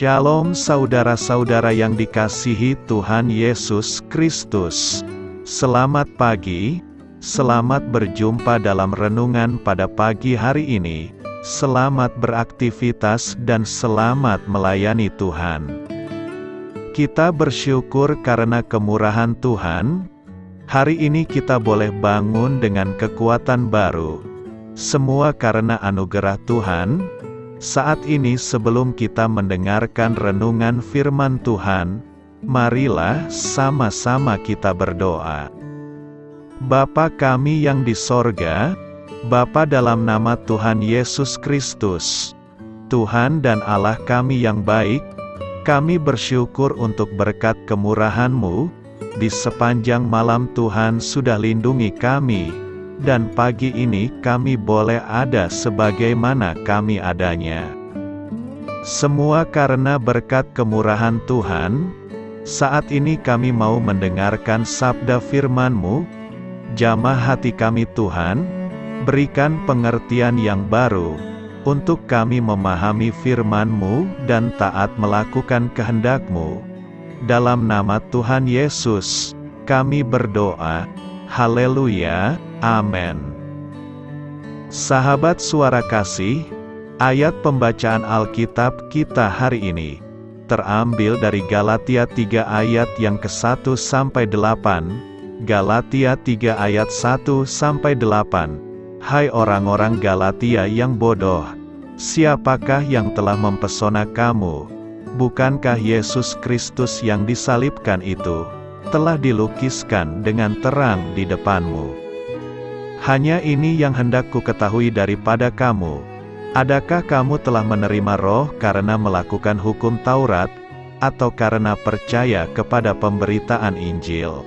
Shalom saudara-saudara yang dikasihi Tuhan Yesus Kristus. Selamat pagi, selamat berjumpa dalam renungan pada pagi hari ini. Selamat beraktivitas dan selamat melayani Tuhan. Kita bersyukur karena kemurahan Tuhan. Hari ini kita boleh bangun dengan kekuatan baru. Semua karena anugerah Tuhan. Saat ini sebelum kita mendengarkan renungan firman Tuhan, marilah sama-sama kita berdoa. Bapa kami yang di sorga, Bapa dalam nama Tuhan Yesus Kristus, Tuhan dan Allah kami yang baik, kami bersyukur untuk berkat kemurahan-Mu, di sepanjang malam Tuhan sudah lindungi kami, dan pagi ini kami boleh ada sebagaimana kami adanya. Semua karena berkat kemurahan Tuhan. Saat ini kami mau mendengarkan sabda firman-Mu. Jamah hati kami Tuhan, berikan pengertian yang baru, untuk kami memahami firman-Mu dan taat melakukan kehendak-Mu. Dalam nama Tuhan Yesus, kami berdoa. Haleluya. Amin. Sahabat suara kasih, ayat pembacaan Alkitab kita hari ini terambil dari Galatia 3 ayat yang ke-1 sampai 8. Galatia 3 ayat 1 sampai 8. Hai orang-orang Galatia yang bodoh, siapakah yang telah mempesona kamu? Bukankah Yesus Kristus yang disalibkan itu telah dilukiskan dengan terang di depanmu? Hanya ini yang hendak ku ketahui daripada kamu. Adakah kamu telah menerima Roh karena melakukan hukum Taurat, atau karena percaya kepada pemberitaan Injil?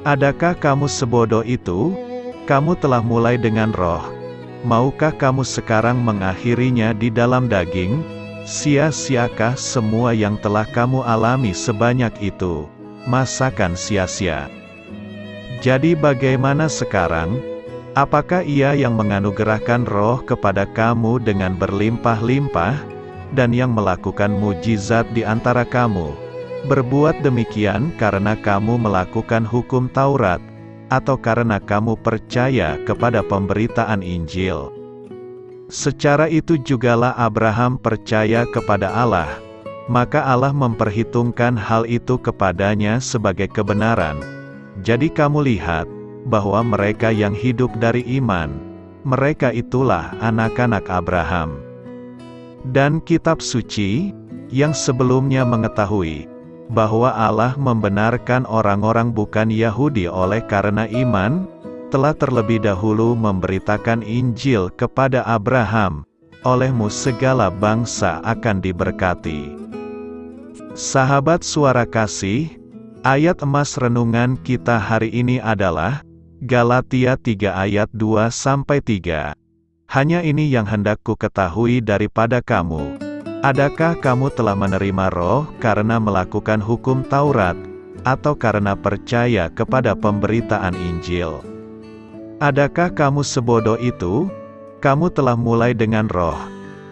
Adakah kamu sebodoh itu? Kamu telah mulai dengan Roh. Maukah kamu sekarang mengakhirinya di dalam daging? Sia-siakah semua yang telah kamu alami sebanyak itu? Masakan sia-sia? Jadi bagaimana sekarang? Apakah Ia yang menganugerahkan Roh kepada kamu dengan berlimpah-limpah, dan yang melakukan mujizat di antara kamu, berbuat demikian karena kamu melakukan hukum Taurat, atau karena kamu percaya kepada pemberitaan Injil? Secara itu jugalah Abraham percaya kepada Allah, maka Allah memperhitungkan hal itu kepadanya sebagai kebenaran. Jadi kamu lihat, bahwa mereka yang hidup dari iman, mereka itulah anak-anak Abraham. Dan kitab suci, yang sebelumnya mengetahui, bahwa Allah membenarkan orang-orang bukan Yahudi oleh karena iman, telah terlebih dahulu memberitakan Injil kepada Abraham, olehmu segala bangsa akan diberkati. Sahabat suara kasih, ayat emas renungan kita hari ini adalah Galatia 3 ayat 2-3. Hanya ini yang hendak ku ketahui daripada kamu. Adakah kamu telah menerima Roh karena melakukan hukum Taurat, atau karena percaya kepada pemberitaan Injil? Adakah kamu sebodoh itu? Kamu telah mulai dengan Roh.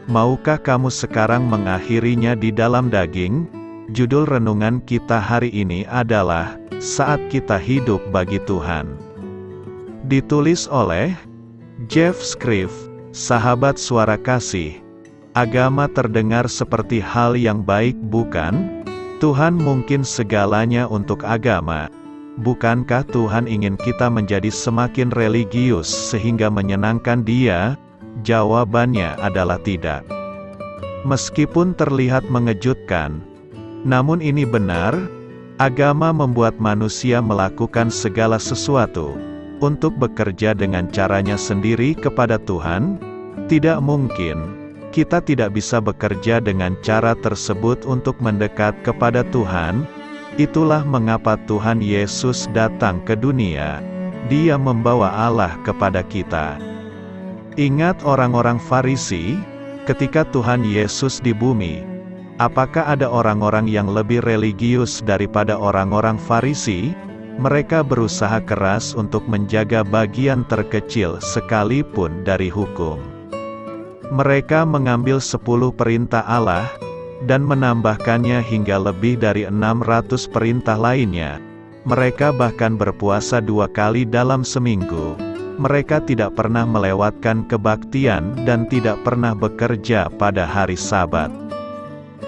Maukah kamu sekarang mengakhirinya di dalam daging? Judul renungan kita hari ini adalah Saat Kita Hidup Bagi Tuhan. Ditulis oleh Jeff Scriff. Sahabat suara kasih, agama terdengar seperti hal yang baik, bukan? Tuhan mungkin segalanya untuk agama. Bukankah Tuhan ingin kita menjadi semakin religius sehingga menyenangkan Dia? Jawabannya adalah tidak. Meskipun terlihat mengejutkan, namun ini benar, agama membuat manusia melakukan segala sesuatu untuk bekerja dengan caranya sendiri kepada Tuhan. Tidak mungkin kita tidak bisa bekerja dengan cara tersebut untuk mendekat kepada Tuhan. Itulah mengapa Tuhan Yesus datang ke dunia. Dia membawa Allah kepada kita. Ingat orang-orang Farisi ketika Tuhan Yesus di bumi. Apakah ada orang-orang yang lebih religius daripada orang-orang Farisi? Mereka berusaha keras untuk menjaga bagian terkecil sekalipun dari hukum. Mereka mengambil 10 perintah Allah, dan menambahkannya hingga lebih dari 600 perintah lainnya. Mereka bahkan berpuasa 2 kali dalam seminggu. Mereka tidak pernah melewatkan kebaktian dan tidak pernah bekerja pada hari Sabat.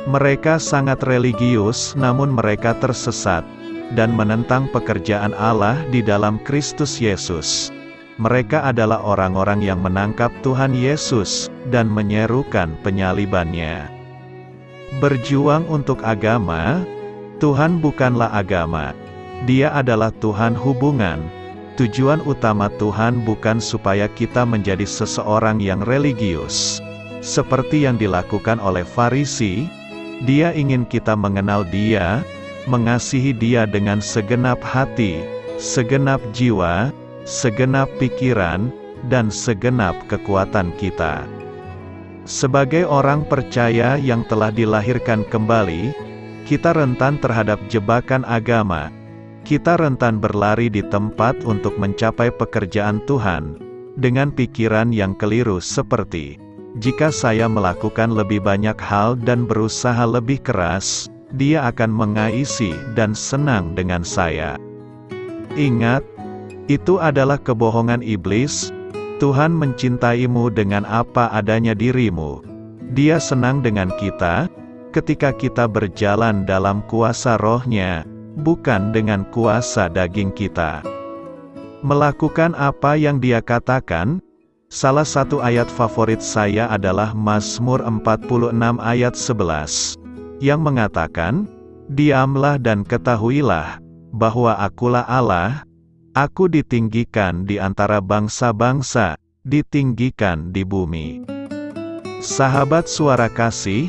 Mereka sangat religius, namun mereka tersesat dan menentang pekerjaan Allah di dalam Kristus Yesus. Mereka adalah orang-orang yang menangkap Tuhan Yesus dan menyerukan penyalibannya. Berjuang untuk agama, Tuhan bukanlah agama. Dia adalah Tuhan hubungan. Tujuan utama Tuhan bukan supaya kita menjadi seseorang yang religius, seperti yang dilakukan oleh Farisi. Dia ingin kita mengenal Dia, mengasihi Dia dengan segenap hati, segenap jiwa, segenap pikiran, dan segenap kekuatan kita. Sebagai orang percaya yang telah dilahirkan kembali, kita rentan terhadap jebakan agama. Kita rentan berlari di tempat untuk mencapai pekerjaan Tuhan, dengan pikiran yang keliru seperti, jika saya melakukan lebih banyak hal dan berusaha lebih keras, Dia akan mengaisi dan senang dengan saya. Ingat, itu adalah kebohongan iblis. Tuhan mencintaimu dengan apa adanya dirimu. Dia senang dengan kita, ketika kita berjalan dalam kuasa Roh-Nya, bukan dengan kuasa daging kita. Melakukan apa yang Dia katakan. Salah satu ayat favorit saya adalah Mazmur 46 ayat 11, yang mengatakan, "Diamlah dan ketahuilah, bahwa Akulah Allah, Aku ditinggikan di antara bangsa-bangsa, ditinggikan di bumi." Sahabat Suara Kasih,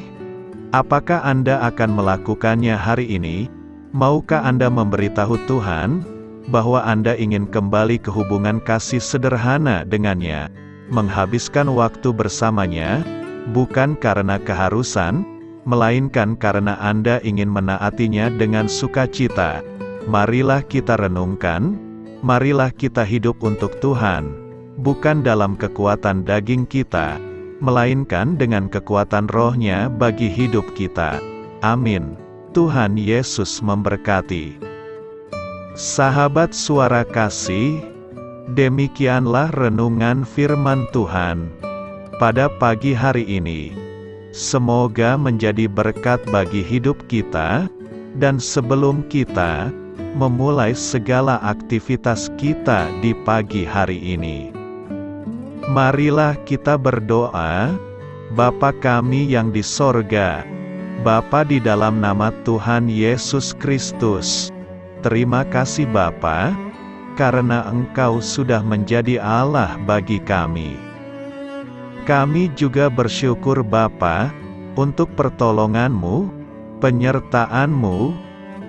apakah Anda akan melakukannya hari ini? Maukah Anda memberitahu Tuhan bahwa Anda ingin kembali ke hubungan kasih sederhana dengannya, menghabiskan waktu bersamanya, bukan karena keharusan, melainkan karena Anda ingin menaatinya dengan sukacita? Marilah kita renungkan, marilah kita hidup untuk Tuhan, bukan dalam kekuatan daging kita, melainkan dengan kekuatan Roh-Nya bagi hidup kita. Amin. Tuhan Yesus memberkati. Sahabat Suara Kasih, demikianlah renungan firman Tuhan pada pagi hari ini. Semoga menjadi berkat bagi hidup kita, dan sebelum kita memulai segala aktivitas kita di pagi hari ini, marilah kita berdoa. Bapa kami yang di sorga, Bapa, di dalam nama Tuhan Yesus Kristus, terima kasih Bapa, karena Engkau sudah menjadi Allah bagi kami. Kami juga bersyukur Bapa, untuk pertolongan-Mu, penyertaan-Mu,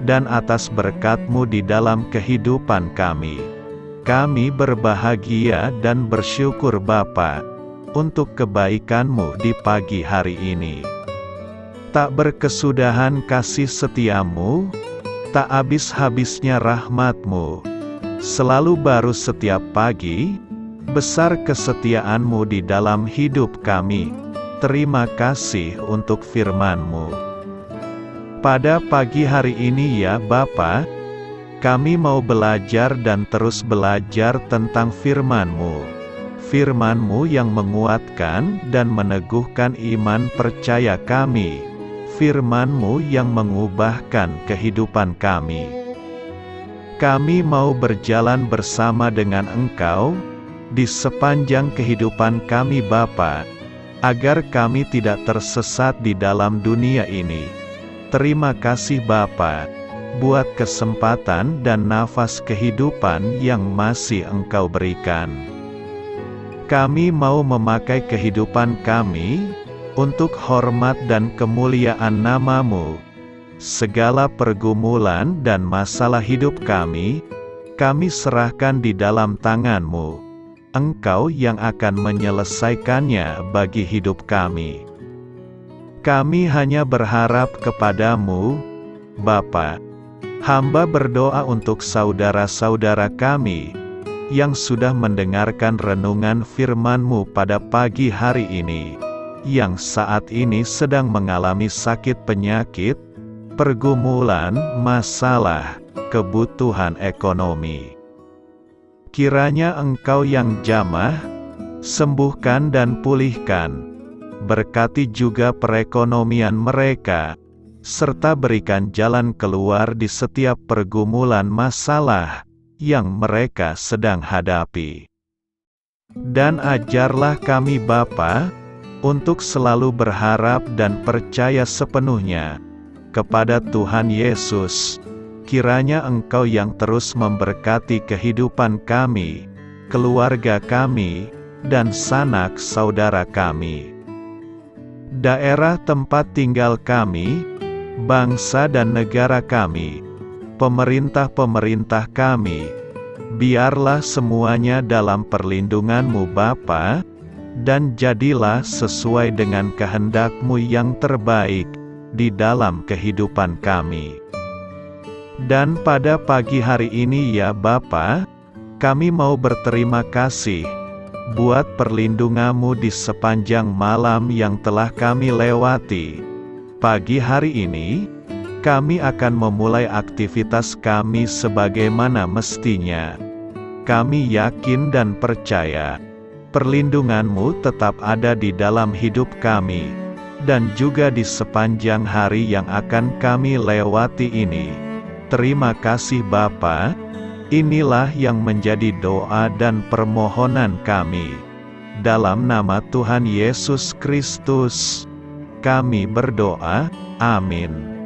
dan atas berkat-Mu di dalam kehidupan kami. Kami berbahagia dan bersyukur Bapa, untuk kebaikan-Mu di pagi hari ini. Tak berkesudahan kasih setia-Mu, tak habis-habisnya rahmat-Mu, selalu baru setiap pagi, besar kesetiaan-Mu di dalam hidup kami. Terima kasih untuk firman-Mu. Pada pagi hari ini ya Bapa, kami mau belajar dan terus belajar tentang firman-Mu. Firman-Mu yang menguatkan dan meneguhkan iman percaya kami. Firman-Mu yang mengubahkan kehidupan kami. Kami mau berjalan bersama dengan Engkau di sepanjang kehidupan kami Bapa, agar kami tidak tersesat di dalam dunia ini. Terima kasih Bapa, buat kesempatan dan nafas kehidupan yang masih Engkau berikan. Kami mau memakai kehidupan kami untuk hormat dan kemuliaan nama-Mu. Segala pergumulan dan masalah hidup kami serahkan di dalam tangan-Mu. Engkau yang akan menyelesaikannya bagi hidup kami. Kami hanya berharap kepada-Mu, Bapa. Hamba berdoa untuk saudara-saudara kami yang sudah mendengarkan renungan firman-Mu pada pagi hari ini, yang saat ini sedang mengalami sakit penyakit, pergumulan, masalah, kebutuhan ekonomi. Kiranya Engkau yang jamah, sembuhkan dan pulihkan. Berkati juga perekonomian mereka, serta berikan jalan keluar di setiap pergumulan masalah yang mereka sedang hadapi. Dan ajarlah kami Bapa, untuk selalu berharap dan percaya sepenuhnya kepada Tuhan Yesus. Kiranya Engkau yang terus memberkati kehidupan kami, keluarga kami, dan sanak saudara kami, daerah tempat tinggal kami, bangsa dan negara kami, pemerintah-pemerintah kami. Biarlah semuanya dalam perlindungan-Mu Bapa, dan jadilah sesuai dengan kehendak-Mu yang terbaik di dalam kehidupan kami. Dan pada pagi hari ini ya Bapa, kami mau berterima kasih buat perlindungan-Mu di sepanjang malam yang telah kami lewati. Pagi hari ini, kami akan memulai aktivitas kami sebagaimana mestinya. Kami yakin dan percaya, perlindungan-Mu tetap ada di dalam hidup kami, dan juga di sepanjang hari yang akan kami lewati ini. Terima kasih Bapa. Inilah yang menjadi doa dan permohonan kami. Dalam nama Tuhan Yesus Kristus, kami berdoa. Amin.